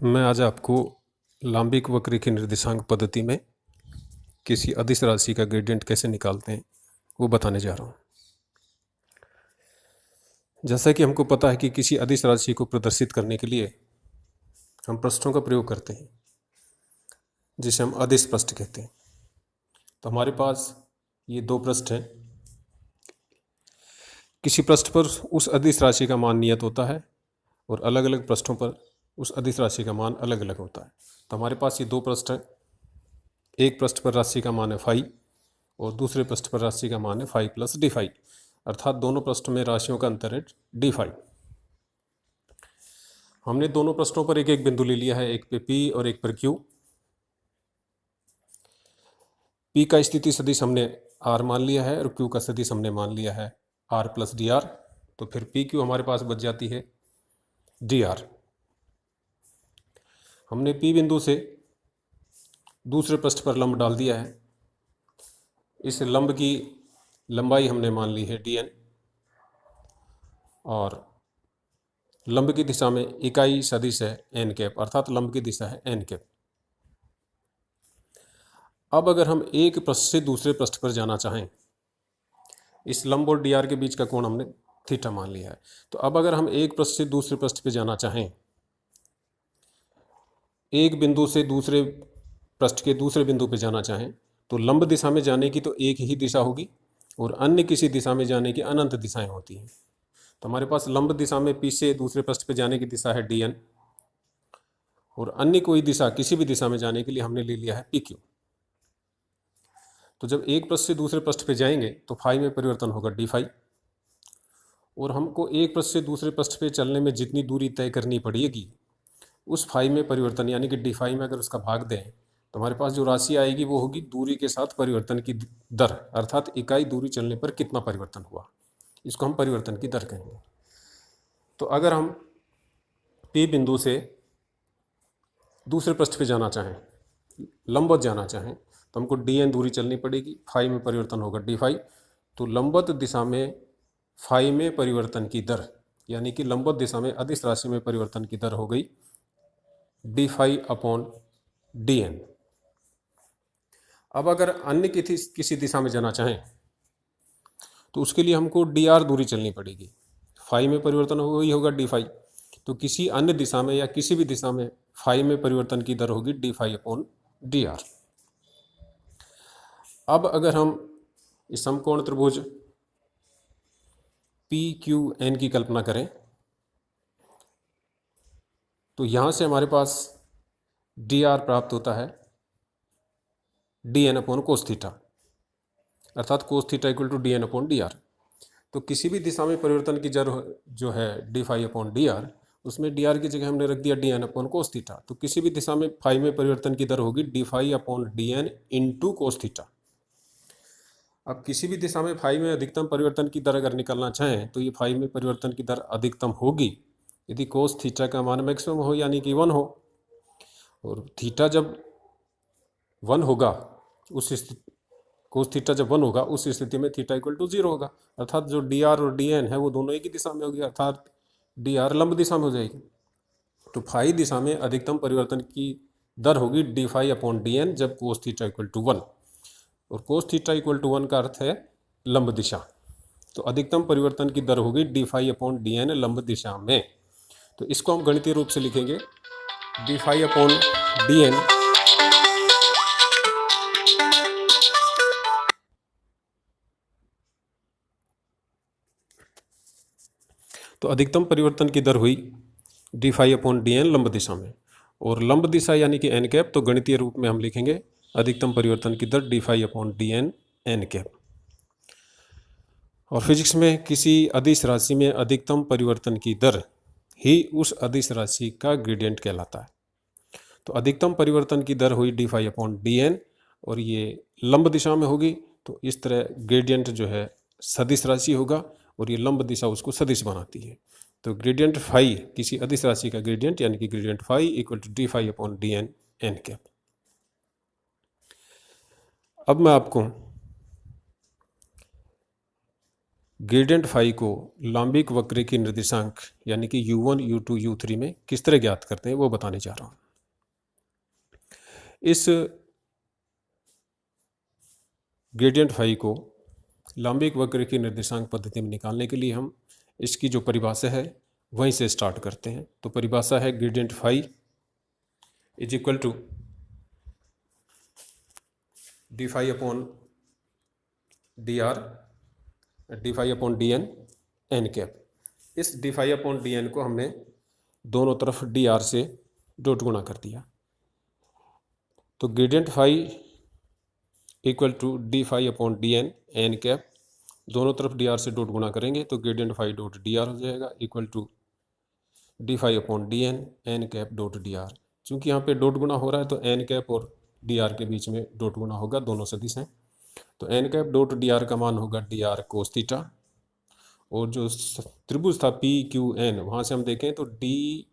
मैं आज आपको लांबिक वक्र की निर्देशांक पद्धति में किसी अदिश राशि का ग्रेडियंट कैसे निकालते हैं वो बताने जा रहा हूँ। जैसा कि हमको पता है कि किसी अदिश राशि को प्रदर्शित करने के लिए हम पृष्ठों का प्रयोग करते हैं, जिसे हम अदिश पृष्ठ कहते हैं। तो हमारे पास ये दो पृष्ठ हैं। किसी पृष्ठ पर उस अदिश राशि का मान नियत होता है और अलग अलग पृष्ठों पर उस अदिश राशि का मान अलग अलग होता है। तो हमारे पास ये दो पृष्ठ हैं। एक पृष्ठ पर राशि का मान है फाई और दूसरे पृष्ठ पर राशि का मान है फाई प्लस डी फाई, अर्थात दोनों पृष्ठ में राशियों का अंतर है डी फाई। हमने दोनों पृष्ठों पर एक एक बिंदु ले लिया है, एक पे पी और एक पर क्यू। पी का स्थिति सदिश हमने आर मान लिया है और क्यू का सदिश हमने मान लिया है आर प्लस डी आर। तो फिर पी क्यू हमारे पास बच जाती है डी आर। हमने पी बिंदु से दूसरे पृष्ठ पर लंब डाल दिया है। इस लंब की लंबाई हमने मान ली है डी एन और लंब की दिशा में इकाई सदिश है एन कैप, अर्थात लंब की दिशा है एन कैप। अब अगर हम एक पृष्ठ से दूसरे पृष्ठ पर जाना चाहें, इस लंब और डी आर के बीच का कोण हमने थीटा मान लिया है। तो अब अगर हम एक पृष्ठ से दूसरे पृष्ठ पर जाना चाहें, एक बिंदु से दूसरे पृष्ठ के दूसरे बिंदु पर जाना चाहें, तो लंब दिशा में जाने की तो एक ही दिशा होगी और अन्य किसी दिशा में जाने की अनंत दिशाएं होती हैं। तो हमारे पास लंब दिशा में पी से दूसरे पृष्ठ पर जाने की दिशा है डी एन और अन्य कोई दिशा किसी भी दिशा में जाने के लिए हमने ले लिया है पी क्यू। तो जब एक पृष्ठ से दूसरे पृष्ठ पे जाएंगे तो फाई में परिवर्तन होगा डी फाई, और हमको एक पृष्ठ से दूसरे पृष्ठ पे चलने में जितनी दूरी तय करनी पड़ेगी उस फाई में परिवर्तन यानी कि डी फाई में अगर उसका भाग दें तो हमारे पास जो राशि आएगी वो होगी दूरी के साथ परिवर्तन की दर, अर्थात इकाई दूरी चलने पर कितना परिवर्तन हुआ, इसको हम परिवर्तन की दर कहेंगे। तो अगर हम पी बिंदु से दूसरे पृष्ठ पे जाना चाहें, लंबवत जाना चाहें, तो हमको डी एन दूरी चलनी पड़ेगी, फाई में परिवर्तन होगा डी फाई। तो लंबवत दिशा में फाई में परिवर्तन की दर यानी कि लंबवत दिशा में अदिश राशि में परिवर्तन की दर हो गई d phi upon D n. अब अगर अन्य किसी दिशा में जाना चाहें तो उसके लिए हमको डी आर दूरी चलनी पड़ेगी। फाई में परिवर्तन वही होगा डी फाई, तो किसी अन्य दिशा में या किसी भी दिशा में फाई में परिवर्तन की दर होगी d phi upon D r. अब अगर हम इस समकोण त्रिभुज पी क्यू एन की कल्पना करें तो यहां से हमारे पास डी आर प्राप्त होता है D N upon cos theta, अर्थात cos theta equal to D N upon D R. तो किसी भी दिशा में परिवर्तन की दर जो है d phi upon D r, उसमें डी आर की जगह हमने रख दिया d N upon cos theta. तो किसी भी दिशा में फाई में परिवर्तन की दर होगी d phi upon D n into cos theta. अब किसी भी दिशा में फाई में अधिकतम परिवर्तन की दर अगर निकालना चाहें तो ये फाई में परिवर्तन की दर अधिकतम होगी यदि कोस थीटा का मान मैक्सिमम हो यानी कि 1 हो, और थीटा जब 1 होगा उस स्थिति कोस थीटा जब 1 होगा उस स्थिति में थीटा इक्वल टू 0 होगा, अर्थात जो डी आर और डी एन है वो दोनों एक ही दिशा में होगी, अर्थात डी आर लंब दिशा में हो जाएगी। तो फाई दिशा में अधिकतम परिवर्तन की दर होगी d phi upon D n जब कोस थीटा इक्वल टू 1, और कोस थीटा इक्वल टू 1 का अर्थ है लंब दिशा। तो अधिकतम परिवर्तन की दर होगी d phi upon D n लंब दिशा में। तो इसको हम गणितीय रूप से लिखेंगे d phi upon D N तो अधिकतम परिवर्तन की दर हुई d phi upon D n लंब दिशा में, और लंब दिशा यानी कि एन कैप, तो गणितीय रूप में हम लिखेंगे अधिकतम परिवर्तन की दर D phi upon D N N cap. और फिजिक्स में किसी अदिश राशि में अधिकतम परिवर्तन की दर ही उस अदिश राशि का ग्रेडियंट कहलाता है। तो अधिकतम परिवर्तन की दर हुई d phi upon D n और ये लंब दिशा में होगी, तो इस तरह ग्रेडियंट जो है सदिश राशि होगा और ये लंब दिशा उसको सदिश बनाती है। तो ग्रेडियंट फाई किसी अदिश राशि का ग्रेडियंट यानी कि gradient phi equal to D phi upon D N N cap. अब मैं आपको ग्रेडियंट फाई को लांबिक वक्र की निर्देशांक यानी कि u1, u2, u3 में किस तरह ज्ञात करते हैं वो बताने जा रहा हूँ। इस ग्रेडियंट फाई को लांबिक वक्र की निर्देशांक पद्धति में निकालने के लिए हम इसकी जो परिभाषा है वहीं से स्टार्ट करते हैं। तो परिभाषा है gradient phi is equal to D phi upon D R D phi upon D N N cap. इस D phi upon D N को हमने दोनों तरफ डी आर से डॉट गुणा कर दिया। तो gradient phi equal to D phi upon D N N cap, दोनों तरफ डी आर से डॉट गुणा करेंगे तो gradient phi dot d r हो जाएगा equal to D phi upon D N N cap dot d r. चूँकि यहाँ पे डॉट गुणा हो रहा है तो एन कैप और डी आर के बीच में डॉट गुणा होगा, दोनों सदिश हैं। तो n cap dot d r का मान होगा डी आर कोस थीटा, और जो त्रिभुज था पी क्यू एन वहाँ से हम देखें तो D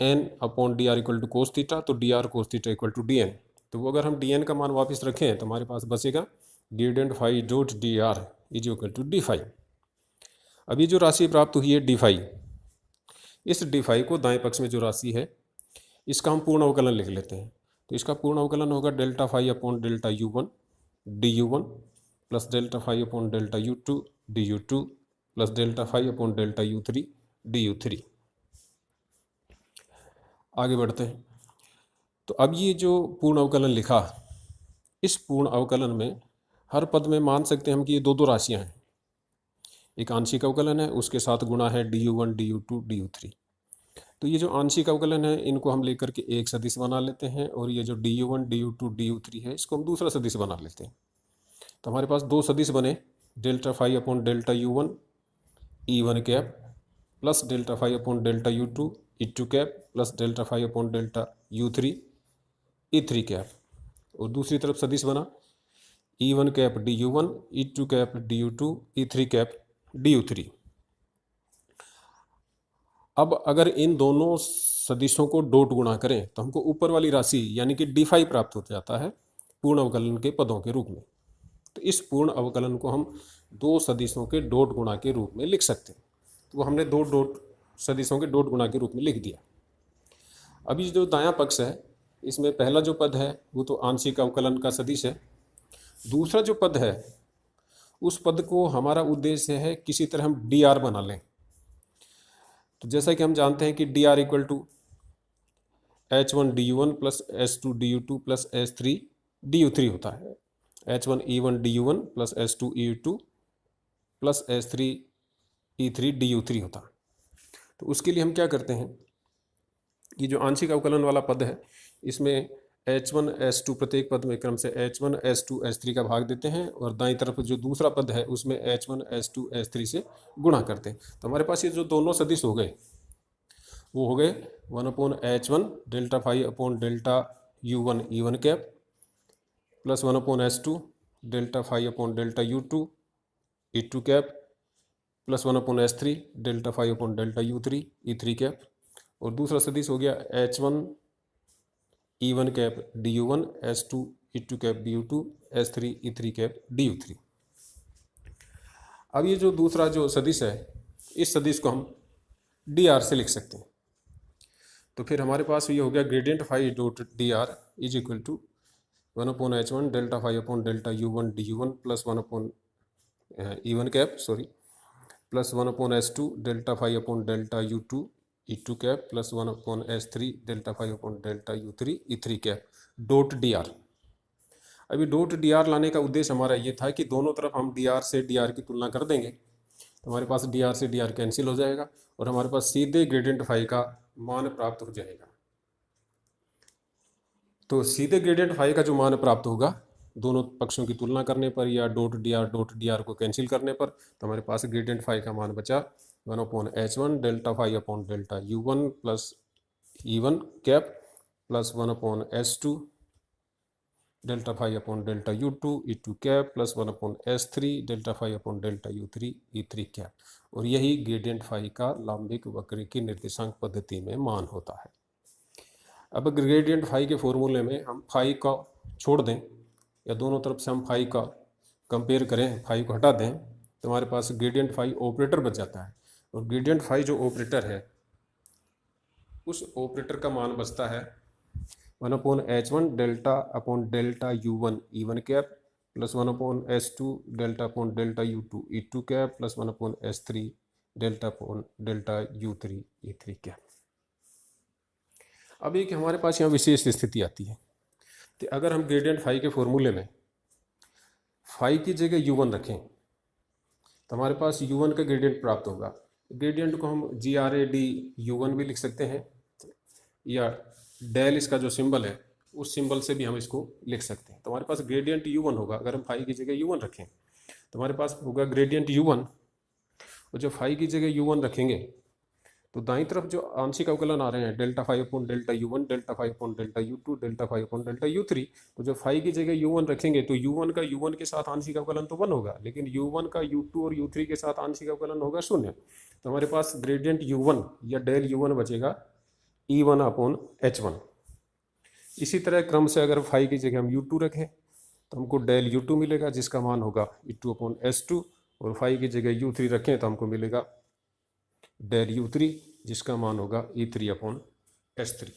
N upon D R equal to cos theta, तो D R cos theta equal to D N. तो वो अगर हम डी एन का मान वापस रखें तो हमारे पास बचेगा gradient phi dot d r is equal to D phi. अभी जो राशि प्राप्त हुई है डी फाई, इस डी फाई को दाएं पक्ष में जो राशि है इसका हम पूर्ण अवकलन लिख लेते हैं। तो इसका पूर्ण अवकलन होगा delta phi upon delta u one d u one plus delta phi upon delta u two d u two plus delta phi upon delta u three d u three. आगे बढ़ते हैं। तो अब ये जो पूर्ण अवकलन लिखा, इस पूर्ण अवकलन में हर पद में मान सकते हैं हम कि ये दो दो राशियां हैं। एक आंशिक अवकलन है, उसके साथ गुणा है d u one d u two d u three. तो ये जो आंशिक अवकलन है इनको हम लेकर के एक सदिश बना लेते हैं, और ये जो d u one d u two d u three है इसको हम दूसरा सदिश बना लेते हैं। तो हमारे पास दो सदिश बने, delta phi upon delta u one e one cap plus delta phi upon delta u two e two cap plus delta phi upon delta u three e three cap. और दूसरी तरफ सदिश बना e one cap d u one e two cap d u two e three cap d u three. अब अगर इन दोनों सदिशों co dot गुणा करें तो हमको ऊपर वाली राशि यानी कि डी फाई प्राप्त हो जाता है पूर्ण अवकलन के पदों के रूप में। तो इस पूर्ण अवकलन को हम दो सदिशों के डॉट गुणा के रूप में लिख सकते हैं। तो हमने दो डॉट सदिशों के डॉट गुणा के रूप में लिख दिया। अभी जो दायां पक्ष है इसमें पहला जो पद है वो तो आंशिक अवकलन का सदिश है। दूसरा जो पद है उस पद को हमारा उद्देश्य है किसी तरह हम डी आर बना लें। तो जैसा कि हम जानते हैं कि d are equal to h one d u one plus h two d u two plus h three d u three होता है। H one e one d u one plus h two e u two plus h three e three d u three होता है। तो उसके लिए हम क्या करते हैं, ये जो आंशिक अवकलन वाला पद है इसमें H1 H2 प्रत्येक पद में क्रम से H1 H2 H3 का भाग देते हैं, और दाईं तरफ जो दूसरा पद है उसमें H1 H2 H3 से गुणा करते हैं। तो हमारे पास ये जो दोनों सदिश हो गए वो हो गए 1/H1 delta phi upon delta U1 E1 cap plus 1/H2 delta phi upon delta U2 E2 cap plus 1/H3 delta phi upon delta U3 E3 cap. और दूसरा सदिश हो गया H1 E1 cap d u one H2 E2 cap d u two H3 E3 cap d u three. अब ये जो दूसरा जो सदिश है इस सदिश को हम डी आर से लिख सकते हैं। तो फिर हमारे पास ये हो गया gradient phi dot d r is equal to 1/H1 delta phi upon delta u one d u one plus 1/E1 cap plus 1/H2 delta phi upon delta u two E2 cap plus 1/H3 delta phi upon delta U3 E3 cap dot d r. अभी dot d r लाने का उद्देश्य हमारा ये था कि दोनों तरफ हम डी आर से डी आर की तुलना कर देंगे तो हमारे पास डी आर से डी आर कैंसिल हो जाएगा और हमारे पास सीधे ग्रेडियंट फाई का मान प्राप्त हो जाएगा। तो सीधे ग्रेडियंट फाई का जो मान प्राप्त होगा दोनों पक्षों की तुलना करने पर या डॉट डी आर को कैंसिल करने पर, तो हमारे पास ग्रेडियंट फाई का मान बचा 1/H1 delta phi upon delta U1 plus E1 cap plus 1/H2 delta phi upon delta U2 E2 cap plus 1/H3 delta phi upon delta U3 E3 cap. और यही ग्रेडियंट फाई का लांबिक वक्र की निर्देशांक पद्धति में मान होता है। अब ग्रेडियंट फाई के फॉर्मूले में हम फाई को छोड़ दें या दोनों तरफ से हम फाई का कंपेयर करें, फाई को हटा दें, तो हमारे पास ग्रेडियंट फाई ऑपरेटर बच जाता है, और ग्रेडियंट फाई जो ऑपरेटर है उस ऑपरेटर का मान बचता है 1/h1 delta upon delta u1 e1 cap plus 1/s2 delta upon delta u2 e2 cap plus 1/s3 delta upon delta u3 e3 cap. अब एक हमारे पास यहाँ विशेष स्थिति आती है, तो अगर हम ग्रेडियंट फाई के फॉर्मूले में फाई की जगह u1 रखें तो हमारे पास u1 का ग्रेडियंट प्राप्त होगा। ग्रेडियंट को हम GRAD u1 भी लिख सकते हैं, या डेल इसका जो सिंबल है उस सिंबल से भी हम इसको लिख सकते हैं। तो हमारे पास ग्रेडियंट u1 होगा, अगर हम फाई की जगह u1 रखें तो हमारे पास होगा ग्रेडियंट u1, और जब फाई की जगह u1 रखेंगे तो दाईं तरफ जो आंशिक अवकलन आ रहे हैं delta phi upon delta u1 delta phi upon delta u2 delta phi upon delta u3, तो जब फाई की जगह u1 रखेंगे तो u1 का u1 के साथ आंशिक अवकलन तो 1 होगा, लेकिन u1 का u2 और u3 के साथ आंशिक अवकलन होगा 0। तो हमारे पास ग्रेडियंट u1 या डेल u1 बचेगा e1 अपॉन h1। इसी तरह क्रम से अगर फाई की जगह हम u2 रखें तो हमको डेल u2 मिलेगा जिसका मान होगा e2 अपॉन s2, और फाई की जगह u3 रखें तो हमको मिलेगा डेल u3 जिसका मान होगा e3 अपॉन s3।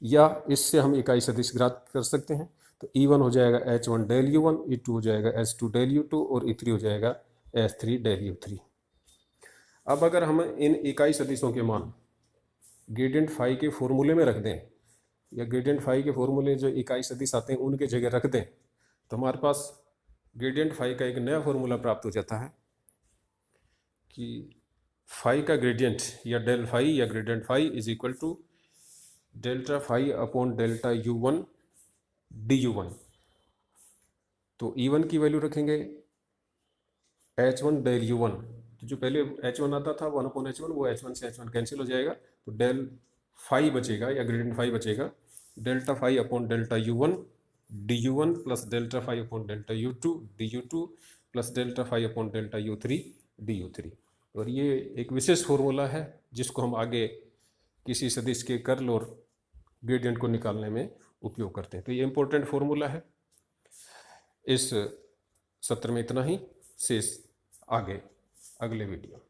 या इससे हम इकाई सदिश ज्ञात कर सकते हैं, तो e1 हो जाएगा h1 डेल u1, e2 हो जाएगा s2 डेल u2 और e3 हो जाएगा s3 डेल u3। अब अगर हम इन इकाई सदिशों के मान ग्रेडियंट फाई के फॉर्मूले में रख दें, या ग्रेडियंट फाई के फॉर्मूले जो इकाई सदिश आते हैं उनके जगह रख दें, तो हमारे पास ग्रेडियंट फाई का एक नया फॉर्मूला प्राप्त हो जाता है कि फाई का ग्रेडियंट या डेल फाई या gradient phi is equal to delta phi upon delta u1 du1। तो e1 की वैल्यू रखेंगे h1 डेल u1, तो जो पहले h1 आता था 1/h1 वो h1 से h1 कैंसिल हो जाएगा, तो डेल फाई बचेगा या ग्रेडियंट फाई बचेगा delta phi upon delta u1 du1 plus delta phi upon delta u2 du2 plus delta phi upon delta u3 du3। और ये एक विशेष फॉर्मूला है जिसको हम आगे किसी सदिश के कर्ल और ग्रेडियंट को निकालने में उपयोग करते हैं। तो ये इम्पोर्टेंट फॉर्मूला है। इस सत्र में इतना ही, शेष आगे अगले वीडियो।